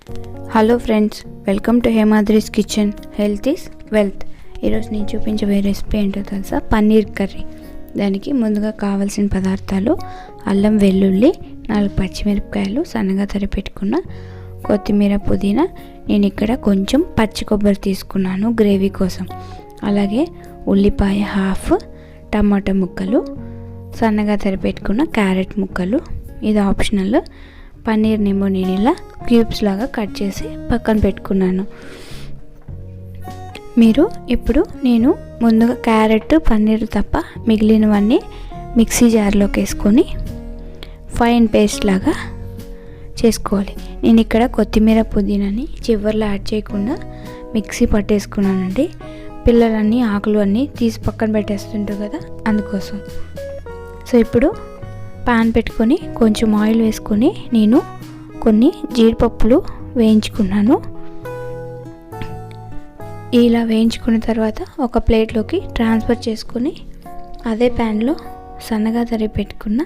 Hello friends, welcome to Hemadri's kitchen. Health is wealth. ఈరోజు నేను చూపించబోయే రెసిపీ ఏంటో తెలుసా? పన్నీర్ కర్రీ. దానికి ముందుగా కావాల్సిన పదార్థాలు: అల్లం వెల్లుల్లి, 4 పచ్చిమిరపకాయలు, సన్నగా తరిపెట్టుకున్న కొత్తిమీర, పుదీనా. నేను ఇక్కడ కొంచెం పచ్చి కొబ్బరి తీసుకున్నాను గ్రేవీ కోసం. అలాగే ఉల్లిపాయ హాఫ్, టమాటా ముక్కలు, సన్నగా తరిపెట్టుకున్న క్యారెట్ ముక్కలు. ఇది ఆప్షనల్. పన్నీర్నేమో నేను ఇలా క్యూబ్స్ లాగా కట్ చేసి పక్కన పెట్టుకున్నాను. మీరు ఇప్పుడు నేను ముందుగా క్యారెట్, పన్నీర్ తప్ప మిగిలినవన్నీ మిక్సీ జార్లోకి వేసుకొని ఫైన్ పేస్ట్ లాగా చేసుకోవాలి. నేను ఇక్కడ కొత్తిమీర, పుదీనాని చివర్లో యాడ్ చేయకుండా మిక్సీ పట్టేసుకున్నానండి. పిల్లలన్నీ ఆకులు అన్నీ తీసి పక్కన పెట్టేస్తుంటారు కదా, అందుకోసం. సో ఇప్పుడు పాన్ పెట్టుకొని కొంచెం ఆయిల్ వేసుకొని నేను కొన్ని జీడిపప్పులు వేయించుకున్నాను. ఇలా వేయించుకున్న తర్వాత ఒక ప్లేట్లోకి ట్రాన్స్ఫర్ చేసుకొని అదే ప్యాన్లో సన్నగా తరిగి పెట్టుకున్న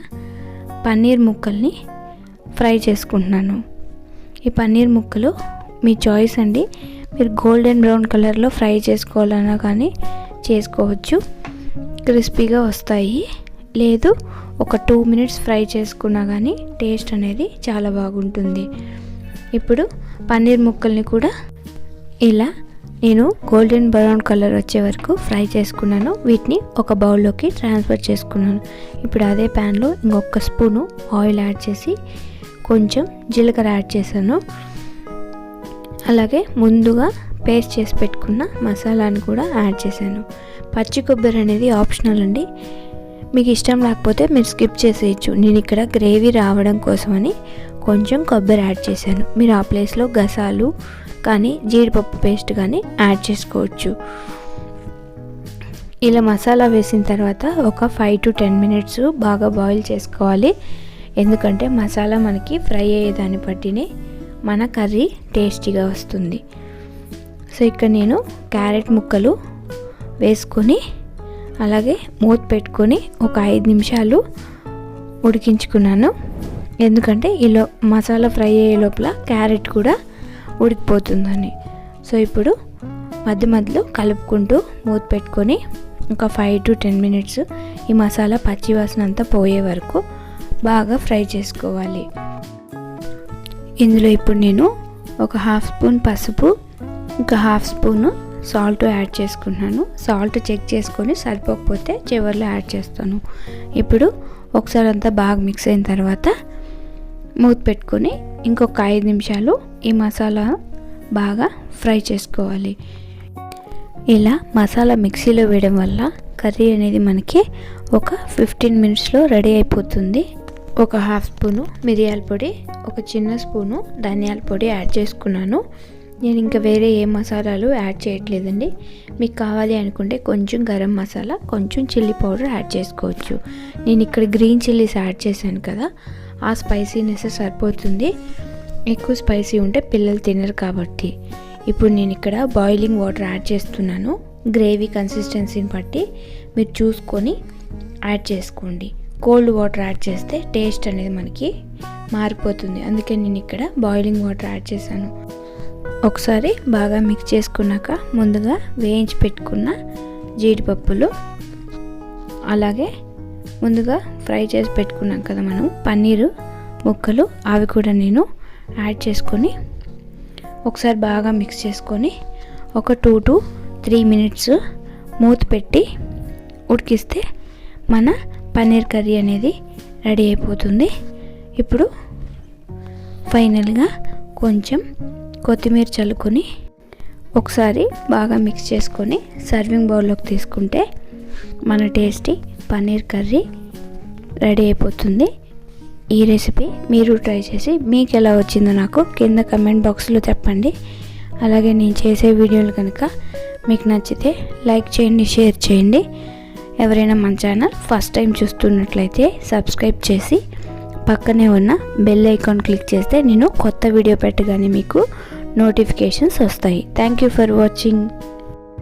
పన్నీర్ ముక్కల్ని ఫ్రై చేసుకుంటున్నాను. ఈ పన్నీర్ ముక్కలు మీ చాయిస్ అండి. మీరు గోల్డెన్ బ్రౌన్ కలర్లో ఫ్రై చేసుకోవాలన్నా కానీ చేసుకోవచ్చు, క్రిస్పీగా వస్తాయి. లేదు, ఒక 2 minutes ఫ్రై చేసుకున్నా కానీ టేస్ట్ అనేది చాలా బాగుంటుంది. ఇప్పుడు పన్నీర్ ముక్కల్ని కూడా ఇలా నేను గోల్డెన్ బ్రౌన్ కలర్ వచ్చే వరకు ఫ్రై చేసుకున్నాను. వీటిని ఒక బౌల్లోకి ట్రాన్స్ఫర్ చేసుకున్నాను. ఇప్పుడు అదే ప్యాన్లో ఇంకొక స్పూను ఆయిల్ యాడ్ చేసి కొంచెం జీలకర్ర యాడ్ చేశాను. అలాగే ముందుగా పేస్ట్ చేసి పెట్టుకున్న మసాలాను కూడా యాడ్ చేశాను. పచ్చి కొబ్బరి అనేది ఆప్షనల్ అండి. మీకు ఇష్టం లేకపోతే మీరు స్కిప్ చేసేయచ్చు. నేను ఇక్కడ గ్రేవీ రావడం కోసమని కొంచెం కొబ్బరి యాడ్ చేశాను. మీరు ఆ ప్లేస్లో గసాలు కానీ జీడిపప్పు పేస్ట్ కానీ యాడ్ చేసుకోవచ్చు. ఇలా మసాలా వేసిన తర్వాత ఒక 5 to 10 minutes బాగా బాయిల్ చేసుకోవాలి. ఎందుకంటే మసాలా మనకి ఫ్రై అయ్యేదాన్ని బట్టినే మన కర్రీ టేస్టీగా వస్తుంది. సో ఇక్కడ నేను క్యారెట్ ముక్కలు వేసుకొని అలాగే మూత పెట్టుకొని ఒక 5 నిమిషాలు ఉడికించుకున్నాను. ఎందుకంటే ఇలా మసాలా ఫ్రై అయ్యే లోపల క్యారెట్ కూడా ఉడికిపోతుందని. సో ఇప్పుడు మధ్య మధ్యలో కలుపుకుంటూ మూత పెట్టుకొని ఒక 5 to 10 minutes ఈ మసాలా పచ్చి వాసన అంతా పోయే వరకు బాగా ఫ్రై చేసుకోవాలి. ఇందులో ఇప్పుడు నేను ఒక 1/2 స్పూన్ పసుపు, ఇంకా 1/2 స్పూను సాల్ట్ యాడ్ చేసుకున్నాను. సాల్ట్ చెక్ చేసుకొని సరిపోకపోతే చివర్లో యాడ్ చేస్తాను. ఇప్పుడు ఒకసారి అంతా బాగా మిక్స్ అయిన తర్వాత మూత పెట్టుకొని ఇంకొక 5 నిమిషాలు ఈ మసాలా బాగా ఫ్రై చేసుకోవాలి. ఇలా మసాలా మిక్సీలో వేయడం వల్ల కర్రీ అనేది మనకి ఒక 15 minutesలో రెడీ అయిపోతుంది. ఒక 1/2 స్పూను మిరియాల పొడి, ఒక చిన్న స్పూను ధనియాల పొడి యాడ్ చేసుకున్నాను. నేను ఇంకా వేరే ఏ మసాలాలు యాడ్ చేయట్లేదండి. మీకు కావాలి అనుకుంటే కొంచెం గరం మసాలా, కొంచెం చిల్లీ పౌడర్ యాడ్ చేసుకోవచ్చు. నేను ఇక్కడ గ్రీన్ చిల్లీస్ యాడ్ చేశాను కదా, ఆ స్పైసీనెస్ సరిపోతుంది. ఎక్కువ స్పైసీ ఉంటే పిల్లలు తినరు కాబట్టి. ఇప్పుడు నేను ఇక్కడ బాయిలింగ్ వాటర్ యాడ్ చేస్తున్నాను. గ్రేవీ కన్సిస్టెన్సీని బట్టి మీరు చూసుకొని యాడ్ చేసుకోండి. కోల్డ్ వాటర్ యాడ్ చేస్తే టేస్ట్ అనేది మనకి మారిపోతుంది. అందుకే నేను ఇక్కడ బాయిలింగ్ వాటర్ యాడ్ చేశాను. ఒకసారి బాగా మిక్స్ చేసుకున్నాక ముందుగా వేయించి పెట్టుకున్న జీడిపప్పులు, అలాగే ముందుగా ఫ్రై చేసి పెట్టుకున్నాం కదా మనం పన్నీరు ముక్కలు, అవి కూడా నేను యాడ్ చేసుకొని ఒకసారి బాగా మిక్స్ చేసుకొని ఒక 2 to 3 minutes మూత పెట్టి ఉడికిస్తే మన పన్నీర్ కర్రీ అనేది రెడీ అయిపోతుంది. ఇప్పుడు ఫైనల్గా కొంచెం కొత్తిమీర చల్లుకొని ఒకసారి బాగా మిక్స్ చేసుకొని సర్వింగ్ బౌల్లోకి తీసుకుంటే మన టేస్టీ పన్నీర్ కర్రీ రెడీ అయిపోతుంది. ఈ రెసిపీ మీరు ట్రై చేసి మీకు ఎలా వచ్చిందో నాకు కింద కమెంట్ బాక్స్లో చెప్పండి. అలాగే నేను చేసే వీడియోలు కనుక మీకు నచ్చితే లైక్ చేయండి, షేర్ చేయండి. ఎవరైనా మన ఛానల్ ఫస్ట్ టైం చూస్తున్నట్లయితే సబ్స్క్రైబ్ చేసి పక్కనే ఉన్న బెల్ ఐకాన్ క్లిక్ చేస్తే నేను కొత్త వీడియో పెట్టగానే మీకు నోటిఫికేషన్స్ వస్తాయి. Thank you for watching.